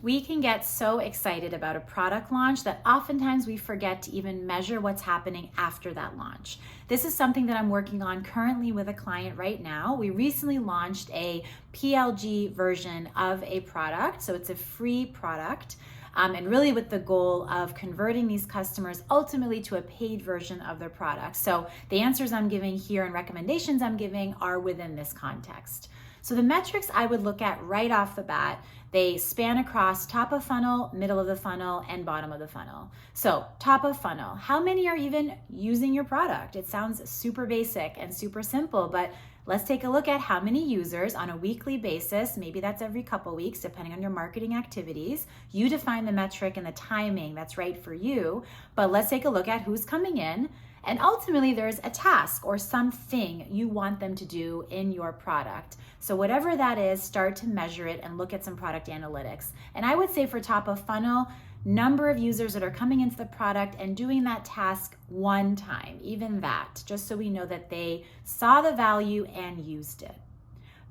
We can get so excited about a product launch that oftentimes we forget to even measure what's happening after that launch. This is something that I'm working on currently with a client right now. We recently launched a PLG version of a product, so it's a free product. And really with the goal of converting these customers ultimately to a paid version of their product. So the answers I'm giving here and recommendations I'm giving are within this context. So the metrics I would look at right off the bat, they span across top of funnel, middle of the funnel, and bottom of the funnel. So top of funnel, how many are even using your product? It sounds super basic and super simple, but let's take a look at how many users on a weekly basis, maybe that's every couple weeks, depending on your marketing activities. You define the metric and the timing that's right for you, but let's take a look at who's coming in. And ultimately, there's a task or something you want them to do in your product. So whatever that is, start to measure it and look at some product analytics. And I would say for top of funnel, number of users that are coming into the product and doing that task one time, even that, just so we know that they saw the value and used it.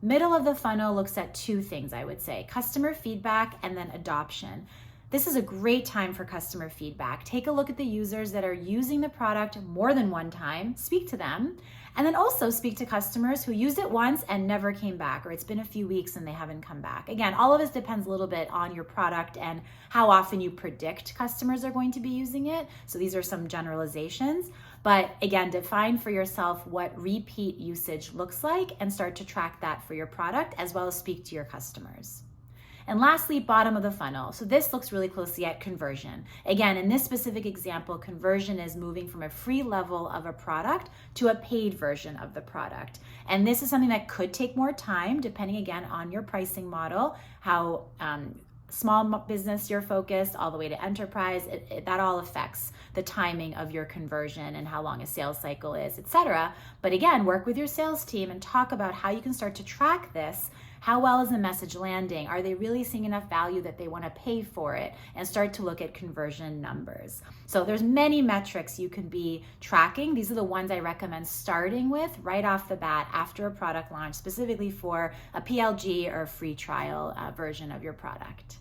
Middle of the funnel looks at two things, I would say, customer feedback and then adoption. This is a great time for customer feedback. Take a look at the users that are using the product more than one time, speak to them, and then also speak to customers who used it once and never came back, or it's been a few weeks and they haven't come back. Again, all of this depends a little bit on your product and how often you predict customers are going to be using it. So these are some generalizations, but again, define for yourself what repeat usage looks like and start to track that for your product as well as speak to your customers. And lastly, bottom of the funnel. So this looks really closely at conversion. Again, in this specific example, conversion is moving from a free level of a product to a paid version of the product. And this is something that could take more time, depending again on your pricing model, how small business you're focused, all the way to enterprise. That all affects the timing of your conversion and how long a sales cycle is, etc. But again, work with your sales team and talk about how you can start to track this. How well is the message landing? Are they really seeing enough value that they want to pay for it? And start to look at conversion numbers. So there's many metrics you can be tracking. These are the ones I recommend starting with right off the bat after a product launch, specifically for a PLG or a free trial version of your product.